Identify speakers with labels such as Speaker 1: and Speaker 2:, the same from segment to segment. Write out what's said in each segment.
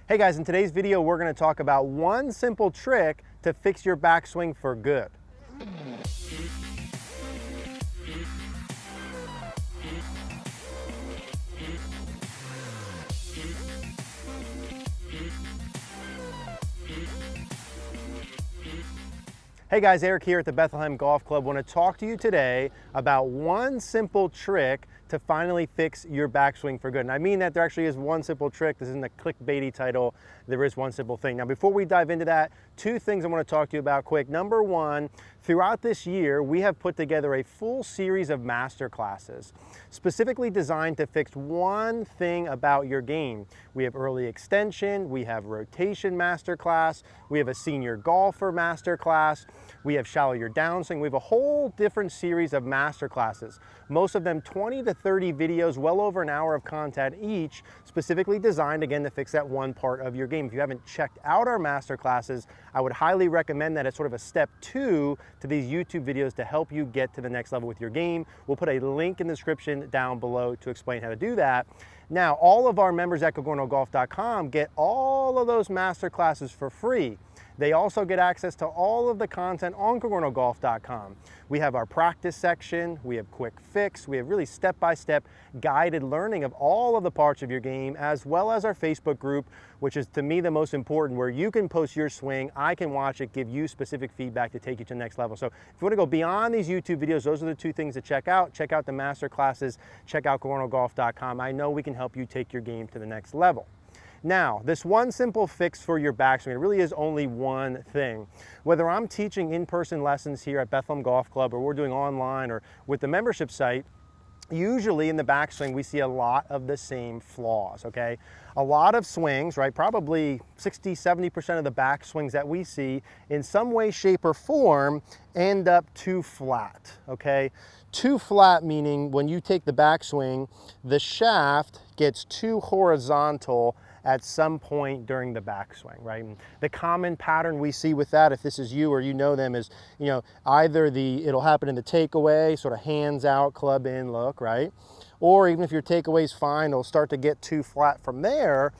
Speaker 1: Hey guys, in today's video we're going to talk about one simple trick to fix your backswing for good. Hey guys, Eric here at the Bethlehem Golf Club. I want to talk to you today about one simple trick to finally fix your backswing for good. And I mean that there actually is one simple trick. This isn't a clickbaity title. There is one simple thing. Now, before we dive into that, two things I want to talk to you about quick. Number one, throughout this year, we have put together a full series of master classes specifically designed to fix one thing about your game. We have early extension, we have rotation master class, we have a senior golfer master class, we have shallow your downswing. We have a whole different series of master classes, most of them 20 to 30 videos, well over an hour of content each, specifically designed again to fix that one part of your game. If you haven't checked out our master classes, I would highly recommend that. It's sort of a step two to these YouTube videos to help you get to the next level with your game. We'll put a link in the description down below to explain how to do that. Now, all of our members at CogornoGolf.com get all of those master classes for free. They also get access to all of the content on CogornoGolf.com. We have our practice section, we have quick fix, we have really step-by-step guided learning of all of the parts of your game, as well as our Facebook group, which is to me the most important, where you can post your swing, I can watch it, give you specific feedback to take you to the next level. So if you want to go beyond these YouTube videos, those are the two things to check out. Check out the master classes, check out CogornoGolf.com. I know we can help you take your game to the next level. Now, this one simple fix for your backswing, it really is only one thing. Whether I'm teaching in-person lessons here at Bethlehem Golf Club, or we're doing online, or with the membership site, usually in the backswing we see a lot of the same flaws, okay? A lot of swings, right, probably 60–70% of the backswings that we see in some way, shape, or form end up too flat, okay? Too flat meaning when you take the backswing, the shaft gets too horizontal at some point during the backswing, right? And the common pattern we see with that, if this is you or you know them, is, you know, either it'll happen in the takeaway, sort of hands out, club in look, right? Or even if your takeaway's fine, it'll start to get too flat from there.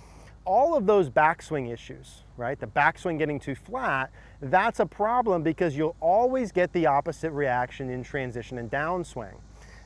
Speaker 1: All of those backswing issues, right? The backswing getting too flat, that's a problem because you'll always get the opposite reaction in transition and downswing.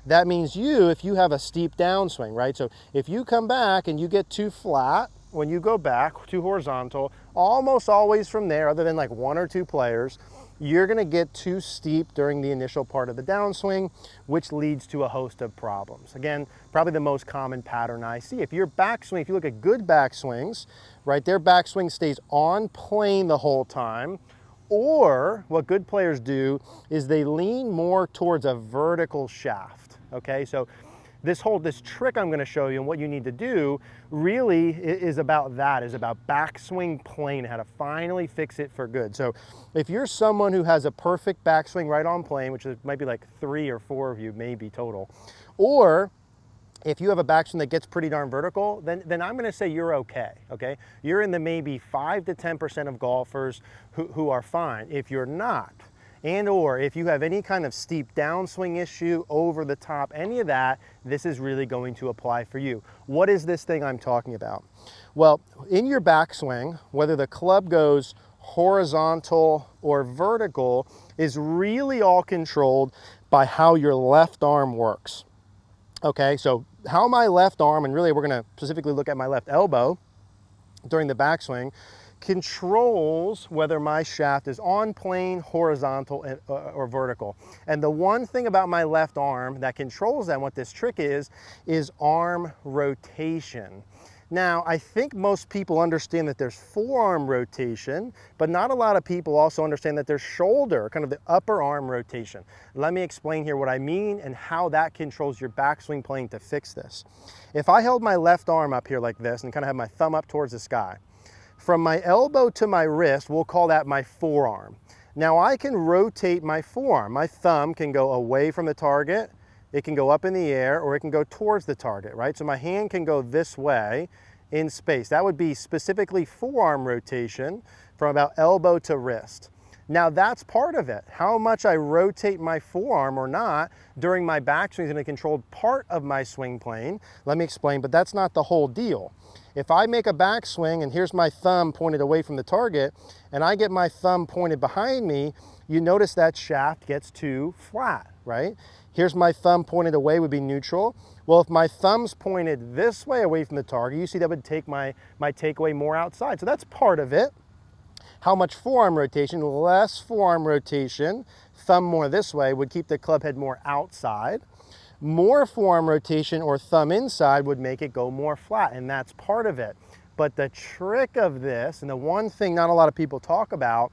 Speaker 1: That means if you have a steep downswing, right? So if you come back and you get too flat, when you go back, too horizontal, almost always from there, other than like one or two players, you're gonna get too steep during the initial part of the downswing, which leads to a host of problems. Again, probably the most common pattern I see. If your backswing, if you look at good backswings, right, their backswing stays on plane the whole time, or what good players do is they lean more towards a vertical shaft, okay? So this trick I'm going to show you and what you need to do really is about that, is about backswing plane, how to finally fix it for good. So if you're someone who has a perfect backswing right on plane, which might be like 3 or 4 of you maybe total, or if you have a backswing that gets pretty darn vertical, then I'm going to say you're okay, okay? You're in the maybe 5 to 10% of golfers who are fine. If you're not, and or if you have any kind of steep downswing issue, over the top, any of that, this is really going to apply for you. What is this thing I'm talking about? Well, in your backswing, whether the club goes horizontal or vertical is really all controlled by how your left arm works. Okay, so how my left arm, and really we're going to specifically look at my left elbow during the backswing, controls whether my shaft is on plane, horizontal, or vertical. And the one thing about my left arm that controls that, and what this trick is arm rotation. Now, I think most people understand that there's forearm rotation, but not a lot of people also understand that there's shoulder, kind of the upper arm rotation. Let me explain here what I mean and how that controls your backswing plane to fix this. If I held my left arm up here like this and kind of have my thumb up towards the sky, from my elbow to my wrist, we'll call that my forearm. Now I can rotate my forearm. My thumb can go away from the target, it can go up in the air, or it can go towards the target, right? So my hand can go this way in space. That would be specifically forearm rotation from about elbow to wrist. Now that's part of it. How much I rotate my forearm or not during my backswing is going to control part of my swing plane. Let me explain, but that's not the whole deal. If I make a backswing and here's my thumb pointed away from the target and I get my thumb pointed behind me, you notice that shaft gets too flat, right? Here's my thumb pointed away would be neutral. Well, if my thumb's pointed this way away from the target, you see that would take my takeaway more outside. So that's part of it. How much forearm rotation? Less forearm rotation, thumb more this way, would keep the club head more outside. More forearm rotation or thumb inside would make it go more flat, and that's part of it. But the trick of this, and the one thing not a lot of people talk about,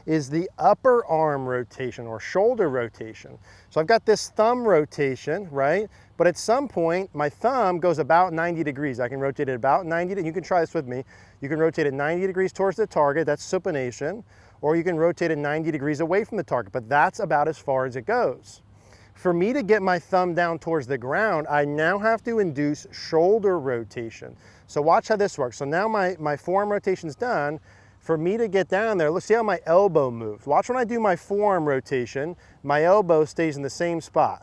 Speaker 1: is the upper arm rotation or shoulder rotation. So I've got this thumb rotation, right? But at some point, my thumb goes about 90 degrees. I can rotate it about 90, you can try this with me. You can rotate it 90 degrees towards the target, that's supination, or you can rotate it 90 degrees away from the target, but that's about as far as it goes. For me to get my thumb down towards the ground, I now have to induce shoulder rotation. So watch how this works. So now my forearm rotation's done. For me to get down there, let's see how my elbow moves. Watch when I do my forearm rotation, my elbow stays in the same spot,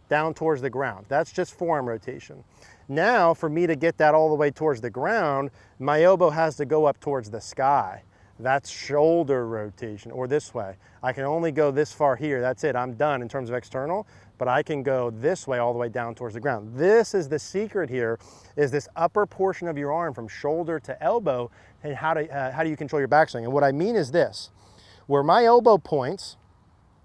Speaker 1: down towards the ground. That's just forearm rotation. Now, for me to get that all the way towards the ground, my elbow has to go up towards the sky. That's shoulder rotation, or this way. I can only go this far here, that's it, I'm done in terms of external, but I can go this way all the way down towards the ground. This is the secret here, is this upper portion of your arm from shoulder to elbow, and how do you control your backswing? And what I mean is this, where my elbow points,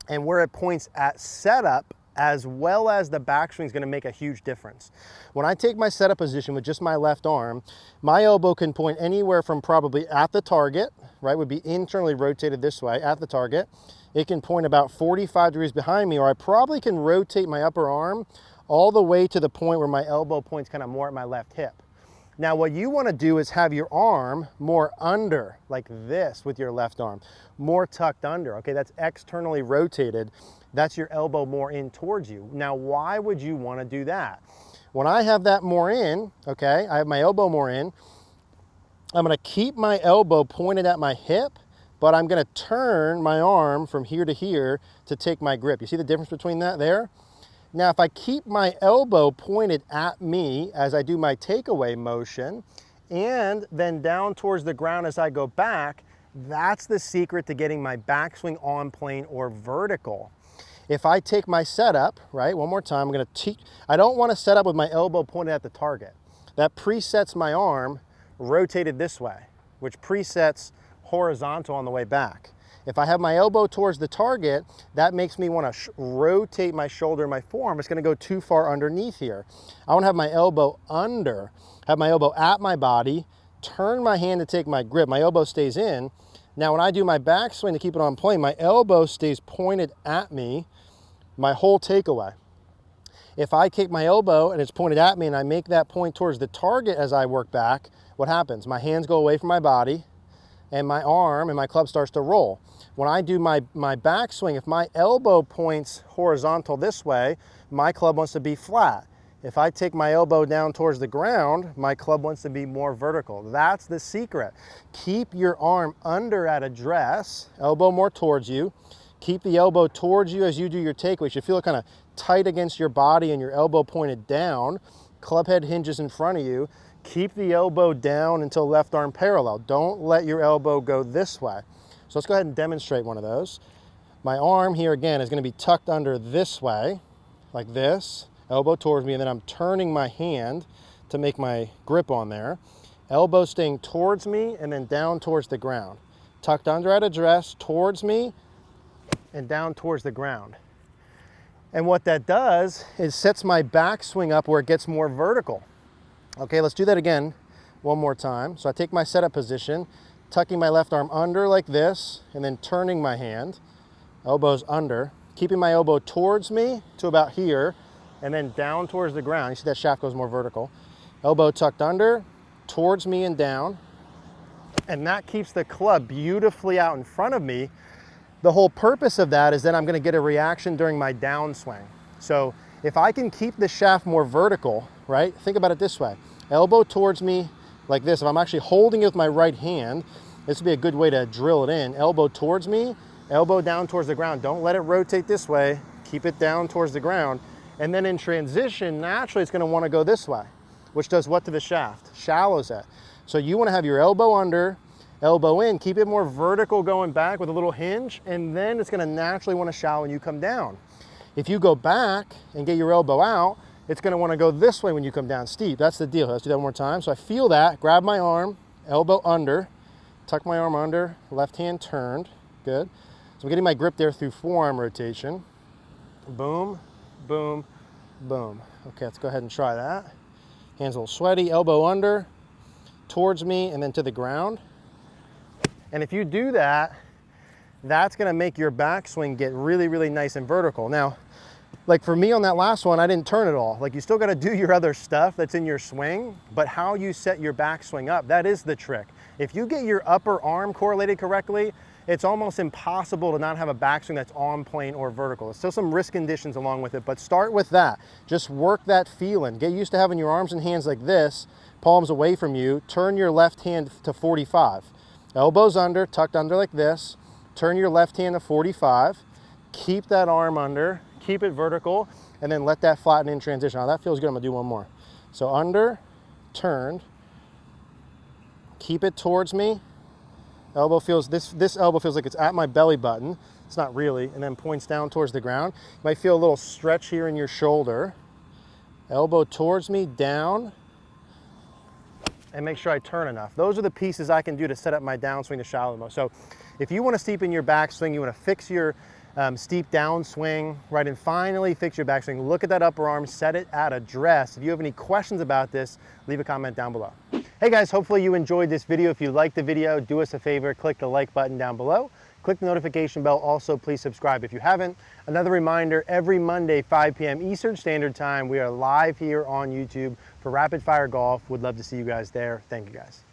Speaker 1: and where it points at setup, as well as the backswing is going to make a huge difference. When I take my setup position with just my left arm, my elbow can point anywhere from probably at the target, right, would be internally rotated this way at the target. It can point about 45 degrees behind me, or I probably can rotate my upper arm all the way to the point where my elbow points kind of more at my left hip. Now what you want to do is have your arm more under, like this with your left arm, more tucked under, okay? That's externally rotated. That's your elbow more in towards you. Now, why would you want to do that? When I have that more in, okay, I have my elbow more in, I'm going to keep my elbow pointed at my hip, but I'm going to turn my arm from here to here to take my grip. You see the difference between that there? Now, if I keep my elbow pointed at me as I do my takeaway motion, and then down towards the ground as I go back, that's the secret to getting my backswing on plane or vertical. If I take my setup, right, one more time, I don't want to set up with my elbow pointed at the target. That presets my arm rotated this way, which presets horizontal on the way back. If I have my elbow towards the target, that makes me want to rotate my shoulder, my forearm. It's going to go too far underneath here. I want to have my elbow under, have my elbow at my body, turn my hand to take my grip. My elbow stays in. Now, when I do my backswing to keep it on plane, my elbow stays pointed at me my whole takeaway. If I kick my elbow and it's pointed at me and I make that point towards the target as I work back, what happens? My hands go away from my body and my arm and my club starts to roll. When I do my backswing, if my elbow points horizontal this way, my club wants to be flat. If I take my elbow down towards the ground, my club wants to be more vertical. That's the secret. Keep your arm under at address, elbow more towards you. Keep the elbow towards you as you do your takeaway. You should feel it kind of tight against your body and your elbow pointed down. Club head hinges in front of you. Keep the elbow down until left arm parallel. Don't let your elbow go this way. So let's go ahead and demonstrate one of those. My arm here again is going to be tucked under this way, like this, elbow towards me, and then I'm turning my hand to make my grip on there. Elbow staying towards me and then down towards the ground. Tucked under at address, towards me, and down towards the ground. And what that does is sets my backswing up where it gets more vertical. Okay, let's do that again one more time. So I take my setup position, tucking my left arm under like this, and then turning my hand, elbows under, keeping my elbow towards me to about here, and then down towards the ground. You see that shaft goes more vertical. Elbow tucked under, towards me and down, and that keeps the club beautifully out in front of me. The whole purpose of that is that I'm going to get a reaction during my downswing. So if I can keep the shaft more vertical, right? Think about it this way. Elbow towards me like this. If I'm actually holding it with my right hand, this would be a good way to drill it in. Elbow towards me, elbow down towards the ground. Don't let it rotate this way. Keep it down towards the ground. And then in transition, naturally it's going to want to go this way, which does what to the shaft? Shallows it. So you want to have your elbow under, elbow in, keep it more vertical going back with a little hinge, and then it's going to naturally want to shallow when you come down. If you go back and get your elbow out, it's going to want to go this way when you come down steep. That's the deal. Let's do that one more time. So I feel that, grab my arm, elbow under, tuck my arm under, left hand turned. Good. So I'm getting my grip there through forearm rotation. Boom, boom, boom. Okay, let's go ahead and try that. Hands a little sweaty, elbow under, towards me, and then to the ground. And if you do that, that's gonna make your backswing get really, really nice and vertical. Now, like for me on that last one, I didn't turn it all. Like you still gotta do your other stuff that's in your swing, but how you set your backswing up, that is the trick. If you get your upper arm correlated correctly, it's almost impossible to not have a backswing that's on plane or vertical. There's still some risk conditions along with it, but start with that. Just work that feeling. Get used to having your arms and hands like this, palms away from you. Turn your left hand to 45. Elbows under, tucked under like this. Turn your left hand to 45. Keep that arm under, keep it vertical, and then let that flatten in transition. Now that feels good, I'm gonna do one more. So under, turned, keep it towards me. Elbow feels, this elbow feels like it's at my belly button. It's not really, and then points down towards the ground. You might feel a little stretch here in your shoulder. Elbow towards me, down, and make sure I turn enough. Those are the pieces I can do to set up my downswing to shallow most. So if you want to steepen your backswing, you want to fix your steep downswing, right, and finally fix your backswing, look at that upper arm, set it at address. If you have any questions about this, leave a comment down below. Hey guys, hopefully you enjoyed this video. If you liked the video, do us a favor, click the like button down below. Click the notification bell. Also, please subscribe if you haven't. Another reminder, every Monday, 5 p.m. Eastern Standard Time, we are live here on YouTube for Rapid Fire Golf. Would love to see you guys there. Thank you guys.